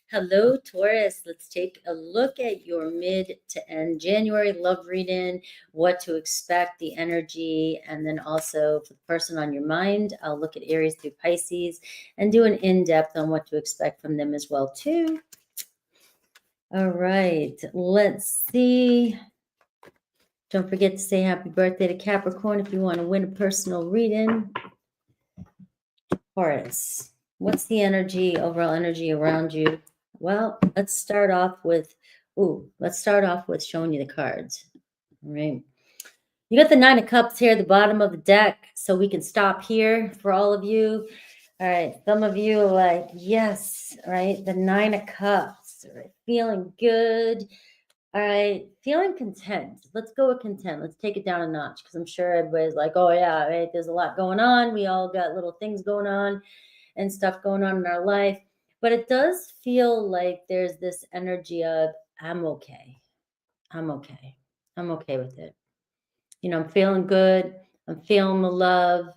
Hello, Taurus. Let's take a look at your mid to end January love reading, what to expect, the energy, and then also for the person on your mind, I'll look at Aries through Pisces and do an in-depth on what to expect from them as well, too. All right, let's see. Don't forget to say happy birthday to Capricorn if you want to win a personal reading. Taurus, what's the energy, overall energy around you? Well, let's start off with showing you the cards. All right. You got the 9 of Cups here at the bottom of the deck, so we can stop here for all of you. All right. Some of you are like, yes, all right. The 9 of Cups, all right. Feeling good. All right. Feeling content. Let's go with content. Let's take it down a notch because I'm sure everybody's like, oh, yeah, right. There's a lot going on. We all got little things going on and stuff going on in our life. But it does feel like there's this energy of, I'm okay. I'm okay. I'm okay with it. You know, I'm feeling good. I'm feeling the love,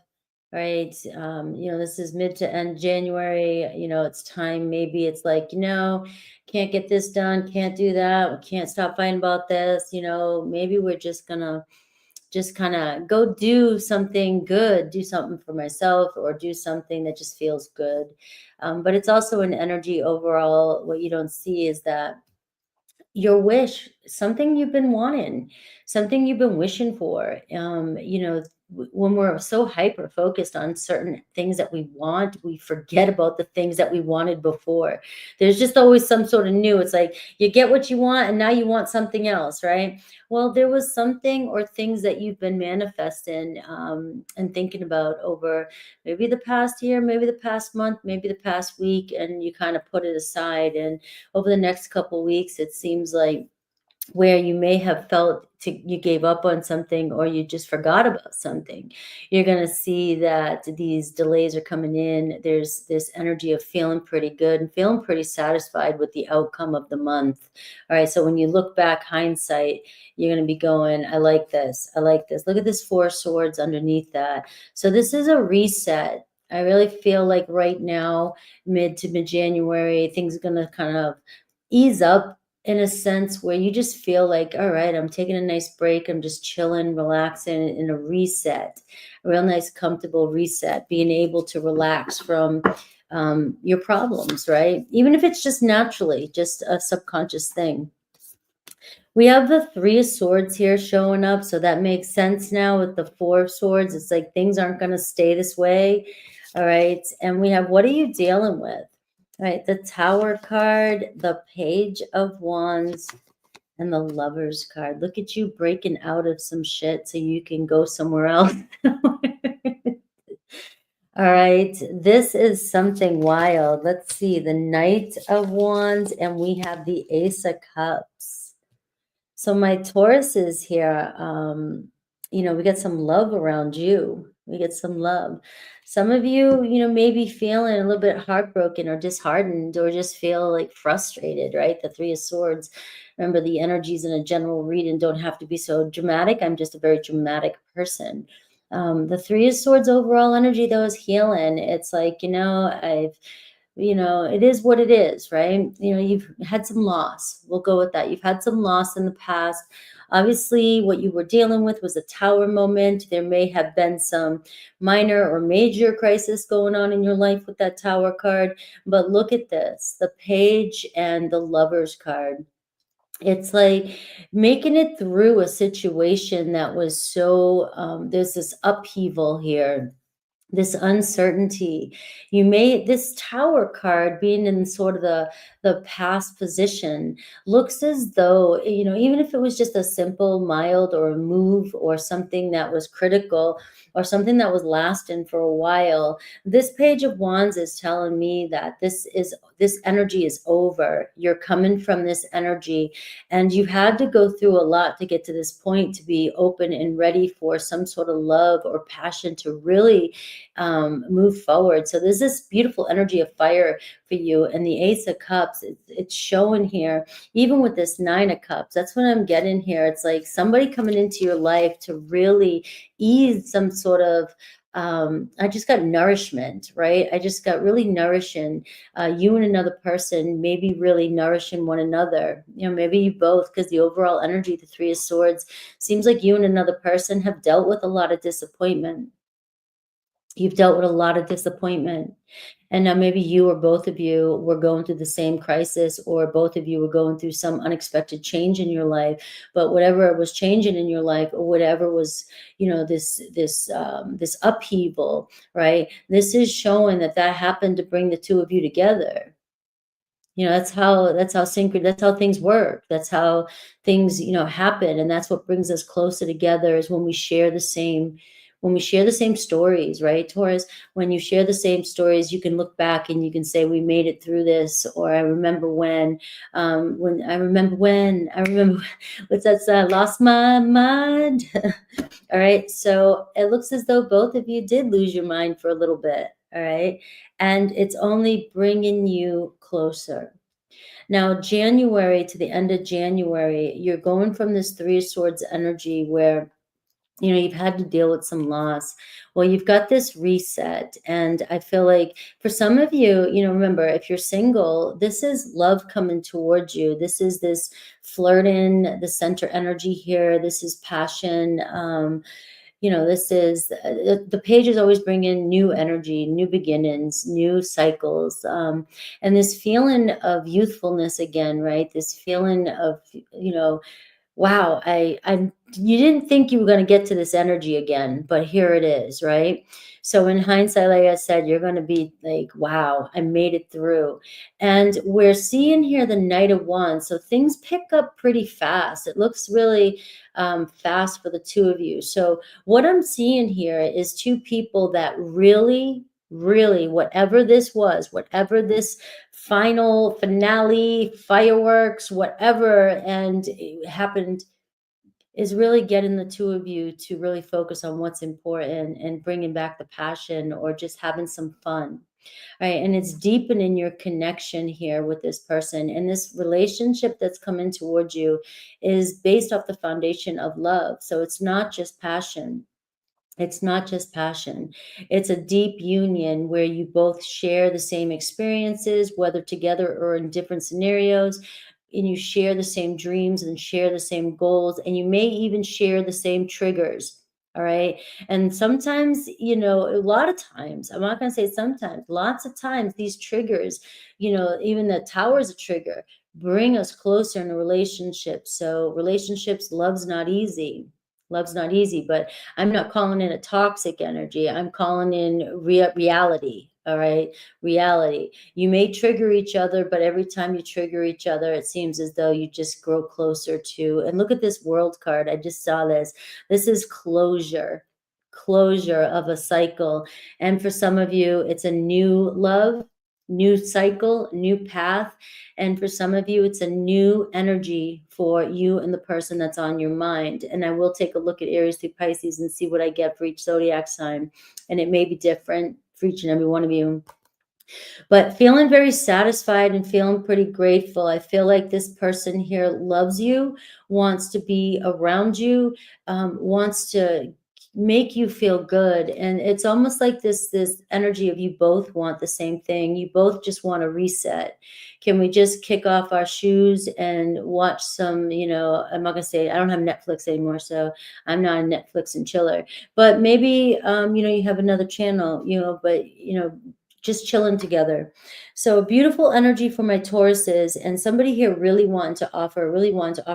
right? This is mid to end January. It's time. Maybe it's like, can't get this done. Can't do that. We can't stop fighting about this. Maybe we're just going to just kind of go do something good, do something for myself, or do something that just feels good. But it's also an energy overall. What you don't see is that your wish, something you've been wanting, something you've been wishing for. When we're so hyper focused on certain things that we want, we forget about the things that we wanted before. There's just always some sort of new. It's like you get what you want and now you want something else, right? Well, there was something or things that you've been manifesting and thinking about over maybe the past year, maybe the past month, maybe the past week, and you kind of put it aside. And over the next couple of weeks, it seems like where you may have felt you gave up on something or you just forgot about something, you're going to see that these delays are coming in. There's this energy of feeling pretty good and feeling pretty satisfied with the outcome of the month. All right. So when you look back, hindsight, you're going to be going, I like this. I like this. Look at this 4 swords underneath that. So this is a reset. I really feel like right now, mid to mid-January, things are going to kind of ease up in a sense where you just feel like, all right, I'm taking a nice break. I'm just chilling, relaxing in a reset, a real nice, comfortable reset, being able to relax from your problems, right? Even if it's just naturally, just a subconscious thing. We have the 3 of Swords here showing up. So that makes sense now with the 4 of Swords. It's like things aren't going to stay this way. All right. And we have, what are you dealing with? All right, the Tower card, the Page of Wands, and the Lovers card. Look at you breaking out of some shit so you can go somewhere else. All right, this is something wild. Let's see, the Knight of Wands, and we have the Ace of Cups. So my Taurus is here. We get some love around you. We get some love. Some of you, may be feeling a little bit heartbroken or disheartened or just feel like frustrated, right? The 3 of Swords. Remember, the energies in a general reading don't have to be so dramatic. I'm just a very dramatic person. The 3 of Swords overall energy, though, is healing. It's like, it is what it is, right? You've had some loss. We'll go with that. You've had some loss in the past. Obviously, what you were dealing with was a Tower moment. There may have been some minor or major crisis going on in your life with that Tower card. But look at this, the Page and the Lovers card. It's like making it through a situation that was so, there's this upheaval here, this uncertainty. This Tower card being in sort of the past position looks as though, even if it was just a simple, mild, or a move or something that was critical or something that was lasting for a while, this Page of Wands is telling me that this energy is over. You're coming from this energy and you had to go through a lot to get to this point, to be open and ready for some sort of love or passion to really move forward. So there's this beautiful energy of fire for you. And the Ace of Cups, it's showing here, even with this 9 of Cups, that's what I'm getting here. It's like somebody coming into your life to really ease some sort of I just got nourishment, right? I just got really nourishing. You and another person maybe really nourishing one another. Maybe you both, because the overall energy, the Three of Swords, seems like you and another person have dealt with a lot of disappointment. You've dealt with a lot of disappointment. And now maybe you or both of you were going through the same crisis, or both of you were going through some unexpected change in your life. But whatever was changing in your life, or whatever was, this upheaval, right? This is showing that happened to bring the two of you together. That's how things work. That's how things, happen. And that's what brings us closer together, is when we share the same stories, right, Taurus? When you share the same stories, you can look back and you can say, we made it through this. Or I remember what's that song? Lost my mind. All right. So it looks as though both of you did lose your mind for a little bit. All right. And it's only bringing you closer. Now, January to the end of January, you're going from this Three of Swords energy where, you've had to deal with some loss. Well, you've got this reset. And I feel like for some of you, remember, if you're single, this is love coming towards you. This is this flirting, the center energy here. This is passion. This is the pages always bring in new energy, new beginnings, new cycles, and this feeling of youthfulness again, right? This feeling of, wow, you didn't think you were going to get to this energy again, but here it is, right? So in hindsight, like I said, you're going to be like, wow, I made it through. And we're seeing here the Knight of Wands. So things pick up pretty fast. It looks really fast for the two of you. So what I'm seeing here is two people that really, really, whatever this was, whatever this final finale, fireworks, whatever, and it happened, is really getting the two of you to really focus on what's important and bringing back the passion, or just having some fun. Right. And it's deepening your connection here with this person. And this relationship that's coming towards you is based off the foundation of love. So it's not just passion. It's not just passion. It's a deep union where you both share the same experiences, whether together or in different scenarios, and you share the same dreams and share the same goals, and you may even share the same triggers. All right. And sometimes, a lot of times, I'm not going to say sometimes, lots of times, these triggers, even the Tower is a trigger, bring us closer in a relationship. So relationships, love's not easy. Love's not easy, but I'm not calling in a toxic energy. I'm calling in reality. All right. Reality. You may trigger each other, but every time you trigger each other, it seems as though you just grow closer to. And look at this World card. I just saw this. This is closure of a cycle. And for some of you, it's a new love, new cycle, new path. And for some of you, it's a new energy for you and the person that's on your mind. And I will take a look at Aries through Pisces and see what I get for each zodiac sign. And it may be different for each and every one of you. But feeling very satisfied and feeling pretty grateful. I feel like this person here loves you, wants to be around you, wants to make you feel good. And it's almost like this energy of you both want the same thing. You both just want to reset. Can we just kick off our shoes and watch some, I'm not gonna say I don't have Netflix anymore, so I'm not a Netflix and chiller, but maybe you have another channel, but just chilling together. So beautiful energy for my Tauruses, and somebody here really wanting to offer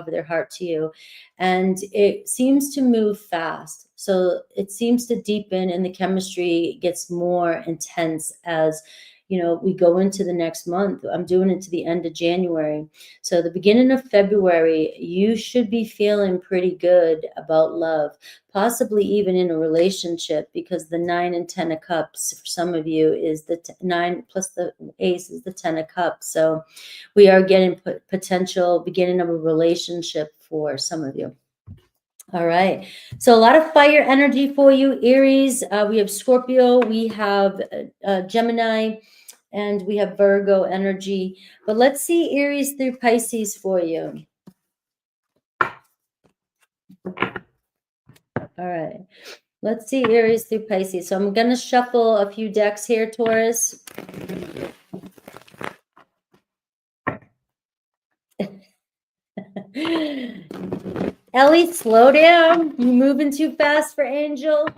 their heart to you. And it seems to move fast. So it seems to deepen, and the chemistry gets more intense as we go into the next month. I'm doing it to the end of January. So the beginning of February, you should be feeling pretty good about love, possibly even in a relationship, because the 9 and 10 of cups for some of you is the 9 plus the ace is the 10 of cups. So we are getting potential beginning of a relationship for some of you. All right. So a lot of fire energy for you, Aries. We have Scorpio, we have Gemini, and we have Virgo energy. But let's see Aries through Pisces for you. All right. Let's see Aries through Pisces. So I'm going to shuffle a few decks here, Taurus. Ellie, slow down. You moving too fast for Angel.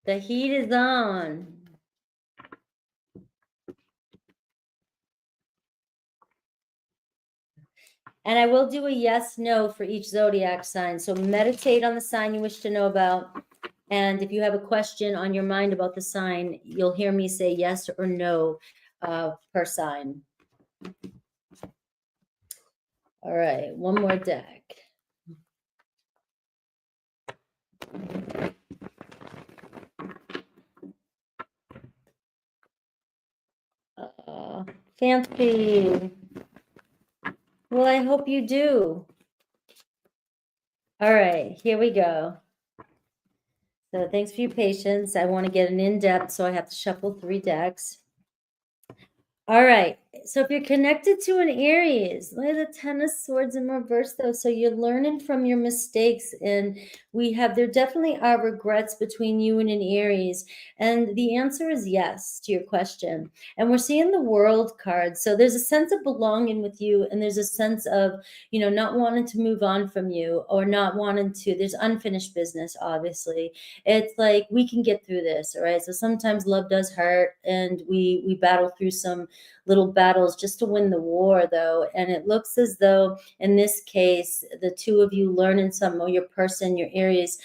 The heat is on. And I will do a yes, no for each zodiac sign. So meditate on the sign you wish to know about. And if you have a question on your mind about the sign, you'll hear me say yes or no per sign. All right, one more deck. Fancy. Well, I hope you do. All right, here we go. So thanks for your patience. I want to get an in-depth, so I have to shuffle 3 decks. All right. So if you're connected to an Aries, look at the Ten of Swords in reverse, though. So you're learning from your mistakes, and there definitely are regrets between you and an Aries. And the answer is yes to your question. And we're seeing the World card. So there's a sense of belonging with you, and there's a sense of, not wanting to move on from you, or not wanting to. There's unfinished business, obviously. It's like, we can get through this, all right? So sometimes love does hurt, and we battle through some little battles just to win the war, though. And it looks as though in this case, the two of you learning some, or your person, your Aries,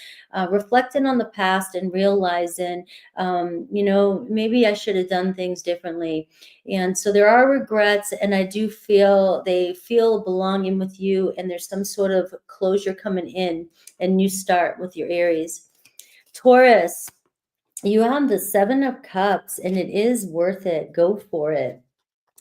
reflecting on the past and realizing, maybe I should have done things differently. And so there are regrets, and I do feel they feel belonging with you, and there's some sort of closure coming in, and new start with your Aries. Taurus, you have the 7 of Cups, and it is worth it. Go for it.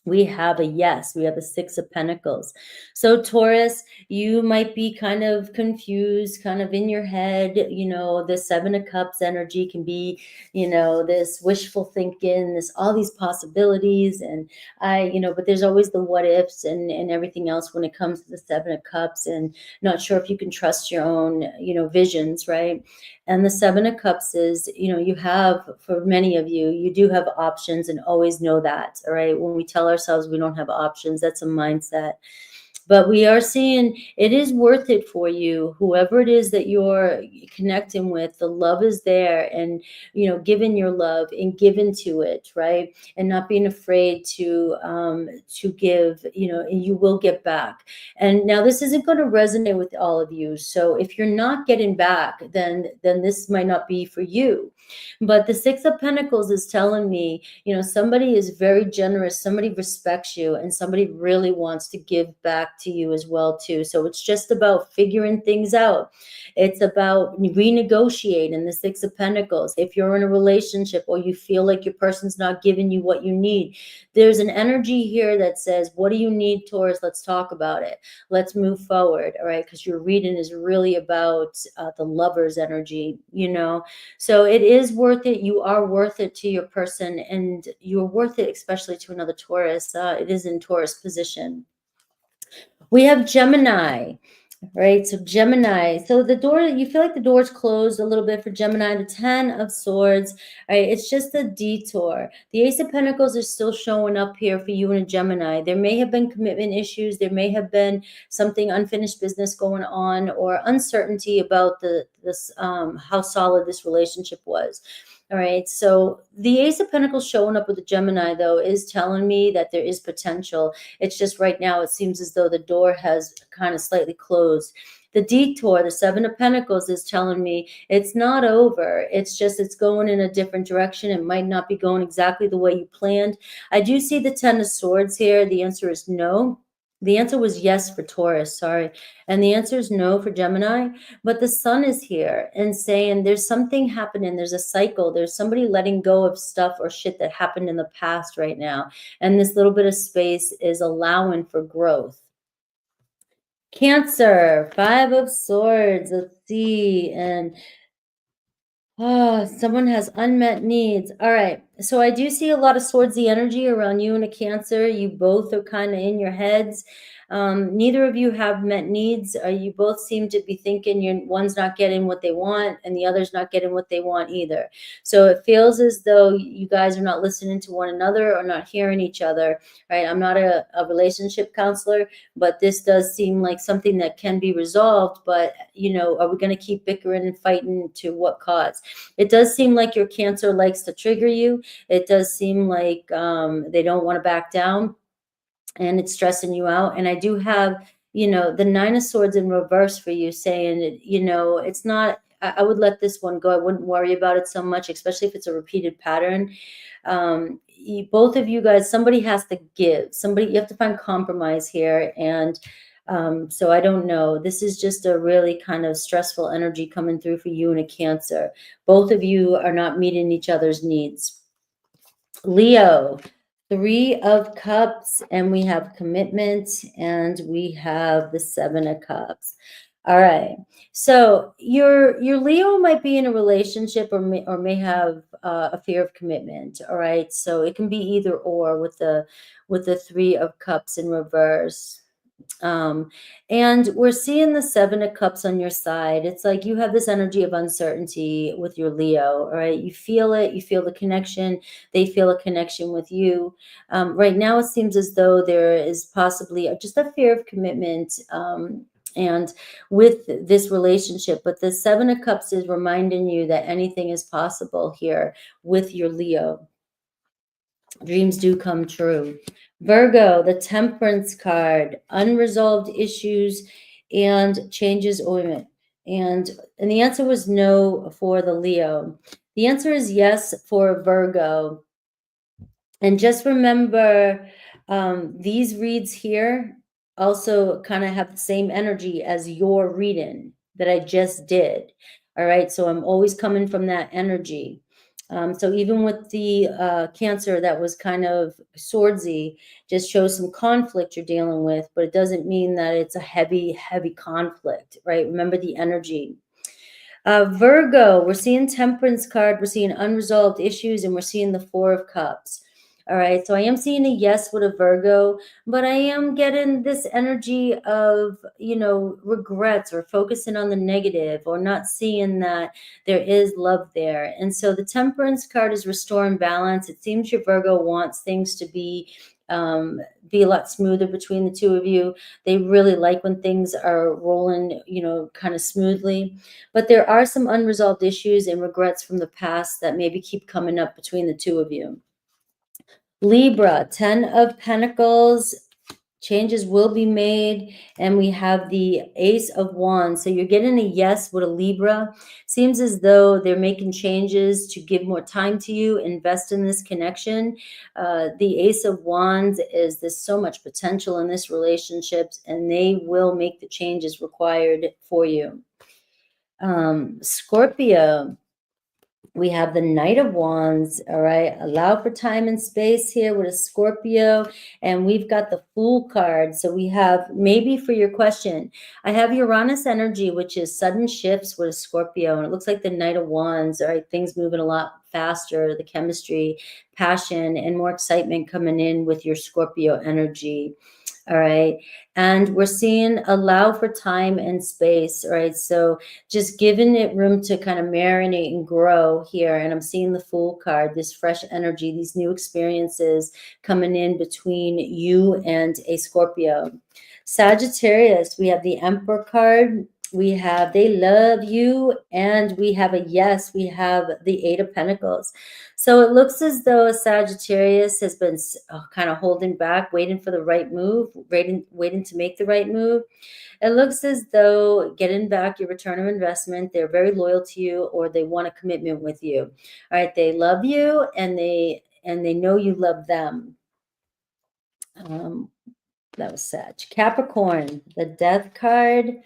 We have a yes. We have a 6 of Pentacles. So Taurus, you might be kind of confused, kind of in your head. The 7 of Cups energy can be, this wishful thinking, all these possibilities. And but there's always the what ifs and everything else when it comes to the 7 of Cups, and not sure if you can trust your own, visions, right? And the 7 of Cups is, you have, for many of you, you do have options, and always know that, all right? When we tell ourselves we don't have options, that's a mindset. But we are seeing it is worth it for you, whoever it is that you're connecting with. The love is there, and giving your love and giving to it, right? And not being afraid to give, and you will get back. And now this isn't going to resonate with all of you. So if you're not getting back, then this might not be for you. But the 6 of Pentacles is telling me, somebody is very generous, somebody respects you, and somebody really wants to give back to you as well, too. So it's just about figuring things out. It's about renegotiating the 6 of Pentacles. If you're in a relationship, or you feel like your person's not giving you what you need, there's an energy here that says, what do you need, Taurus? Let's talk about it. Let's move forward, all right? Because your reading is really about the lover's energy, So it is worth it. You are worth it to your person, and you're worth it especially to another Taurus. It is in Taurus position. We have Gemini, right? So Gemini, so the door, you feel like the door's closed a little bit for Gemini. The 10 of Swords, right? It's just a detour. The Ace of Pentacles is still showing up here for you and a Gemini. There may have been commitment issues. There may have been something unfinished business going on, or uncertainty about how solid this relationship was. All right. So the Ace of Pentacles showing up with the Gemini, though, is telling me that there is potential. It's just right now it seems as though the door has kind of slightly closed. The detour, the 7 of Pentacles, is telling me it's not over. It's just it's going in a different direction. It might not be going exactly the way you planned. I do see the 10 of Swords here. The answer is no. The answer was yes for Taurus, sorry. And the answer is no for Gemini. But the Sun is here and saying there's something happening. There's a cycle. There's somebody letting go of stuff or shit that happened in the past right now. And this little bit of space is allowing for growth. Cancer, 5 of Swords. Let's see. And someone has unmet needs. All right. So I do see a lot of swordsy energy around you and a Cancer. You both are kind of in your heads. Neither of you have met needs. You both seem to be thinking one's not getting what they want and the other's not getting what they want either. So it feels as though you guys are not listening to one another or not hearing each other, right? I'm not a relationship counselor, but this does seem like something that can be resolved. But, are we going to keep bickering and fighting to what cause? It does seem like your Cancer likes to trigger you. It does seem like they don't want to back down, and it's stressing you out. And I do have, the Nine of Swords in reverse for you, saying, it's not, I would let this one go. I wouldn't worry about it so much, especially if it's a repeated pattern. Both of you guys, somebody has to give. You have to find compromise here. And so I don't know. This is just a really kind of stressful energy coming through for you and a Cancer. Both of you are not meeting each other's needs. Leo, 3 of Cups, and we have commitment, and we have the 7 of Cups. All right. So your Leo might be in a relationship or may have a fear of commitment. All right. So it can be either or with the 3 of Cups in reverse. And we're seeing the 7 of Cups on your side. It's like you have this energy of uncertainty with your Leo, all right? You feel it. You feel the connection. They feel a connection with you. Right now, it seems as though there is possibly just a fear of commitment and with this relationship. But the 7 of Cups is reminding you that anything is possible here with your Leo. Dreams do come true. Virgo, the Temperance card, unresolved issues and changes ointment. And the answer was no for the Leo. The answer is yes for Virgo. And just remember, these reads here also kind of have the same energy as your reading that I just did. All right. So I'm always coming from that energy. So even with the Cancer that was kind of swordsy, just shows some conflict you're dealing with, but it doesn't mean that it's a heavy, heavy conflict, right? Remember the energy. Virgo, we're seeing Temperance card, we're seeing unresolved issues, and we're seeing the 4 of Cups. All right, so I am seeing a yes with a Virgo, but I am getting this energy of, regrets or focusing on the negative or not seeing that there is love there. And so the Temperance card is restoring balance. It seems your Virgo wants things to be a lot smoother between the two of you. They really like when things are rolling, kind of smoothly. But there are some unresolved issues and regrets from the past that maybe keep coming up between the two of you. Libra, 10 of Pentacles, changes will be made, and we have the Ace of Wands. So you're getting a yes with a Libra. Seems as though they're making changes to give more time to you, invest in this connection. The Ace of Wands is there's so much potential in this relationship, and they will make the changes required for you. Scorpio, we have the Knight of Wands, all right? Allow for time and space here with a Scorpio, and we've got the Fool card. So we have, maybe for your question, I have Uranus energy, which is sudden shifts with a Scorpio, and it looks like the Knight of Wands, all right? Things moving a lot faster, the chemistry, passion, and more excitement coming in with your Scorpio energy. All right. And we're seeing allow for time and space. All right. So just giving it room to kind of marinate and grow here. And I'm seeing the Fool card, this fresh energy, these new experiences coming in between you and a Scorpio. Sagittarius, we have the Emperor card. We have they love you, and we have a yes. We have the 8 of Pentacles. So it looks as though Sagittarius has been kind of holding back, waiting for the right move, waiting to make the right move. It looks as though getting back your return of investment, they're very loyal to you, or they want a commitment with you. All right, they love you, and they know you love them. That was Sag. Capricorn, the Death card,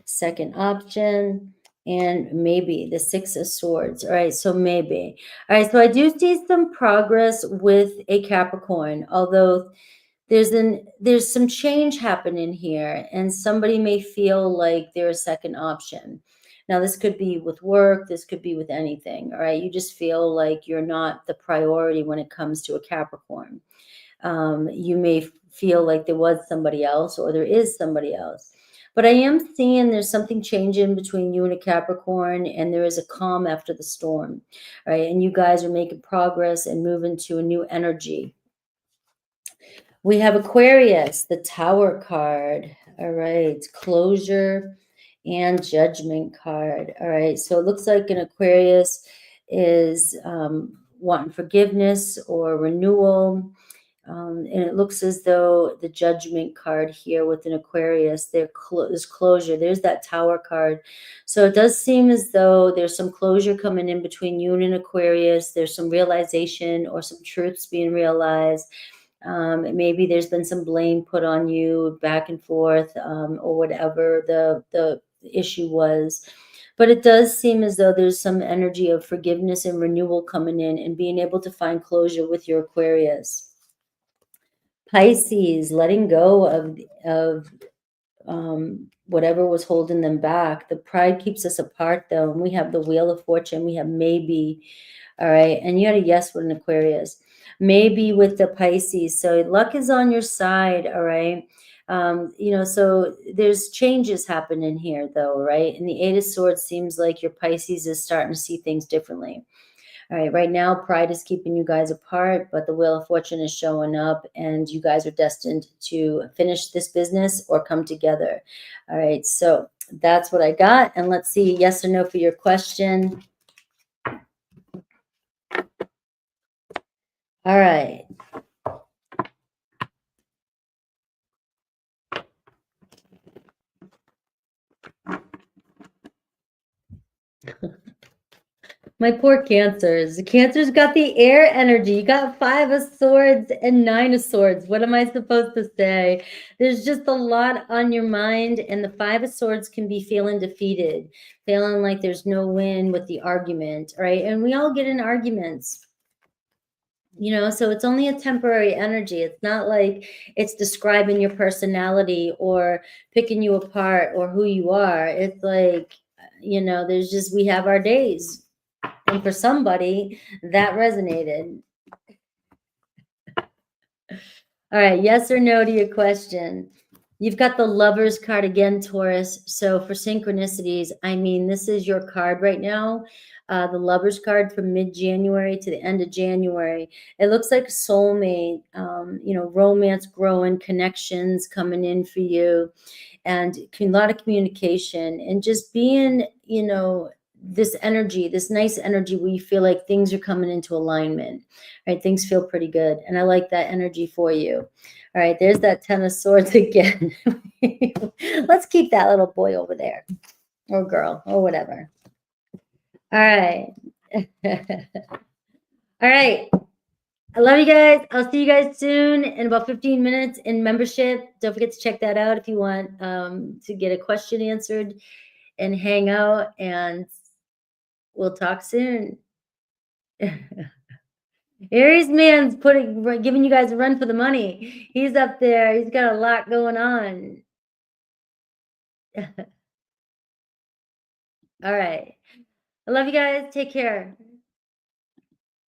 second option, and maybe the 6 of Swords. All right, so maybe. All right, so I do see some progress with a Capricorn, although there's some change happening here, and somebody may feel like they're a second option. Now, this could be with work, this could be with anything. All right, you just feel like you're not the priority when it comes to a Capricorn. You may feel like there was somebody else or there is somebody else. But I am seeing there's something changing between you and a Capricorn, and there is a calm after the storm, right? And you guys are making progress and moving to a new energy. We have Aquarius, the Tower card. All right, closure and judgment card. All right, so it looks like an Aquarius is wanting forgiveness or renewal. And it looks as though the judgment card here with an Aquarius, there's closure. There's that Tower card. So it does seem as though there's some closure coming in between you and an Aquarius. There's some realization or some truths being realized. Maybe there's been some blame put on you back and forth, or whatever the issue was. But it does seem as though there's some energy of forgiveness and renewal coming in and being able to find closure with your Aquarius. Pisces, letting go of whatever was holding them back. The pride keeps us apart, though. And we have the Wheel of Fortune. We have maybe. All right. And you had a yes with an Aquarius. Maybe with the Pisces. So luck is on your side. All right. So there's changes happening here, though, right? And the Eight of Swords seems like your Pisces is starting to see things differently. All right, right now, pride is keeping you guys apart, but the Wheel of Fortune is showing up, and you guys are destined to finish this business or come together. All right, so that's what I got. And let's see, yes or no for your question. All right. My poor Cancers. The Cancers got the air energy. You got 5 of Swords and 9 of Swords. What am I supposed to say? There's just a lot on your mind, and the 5 of Swords can be feeling defeated, feeling like there's no win with the argument, right? And we all get in arguments. So it's only a temporary energy. It's not like it's describing your personality or picking you apart or who you are. It's like, we have our days. And for somebody, that resonated. All right, yes or no to your question. You've got the Lovers card again, Taurus. So for synchronicities, this is your card right now. The Lovers card from mid-January to the end of January. It looks like a soulmate, romance growing, connections coming in for you, and a lot of communication, and just being, this energy, this nice energy where you feel like things are coming into alignment, right? Things feel pretty good. And I like that energy for you. All right, there's that 10 of Swords again. Let's keep that little boy over there, or girl, or whatever. All right. All right. I love you guys. I'll see you guys soon in about 15 minutes in membership. Don't forget to check that out if you want to get a question answered and hang out, and we'll talk soon. Aries man's giving you guys a run for the money. He's up there. He's got a lot going on. All right. I love you guys. Take care.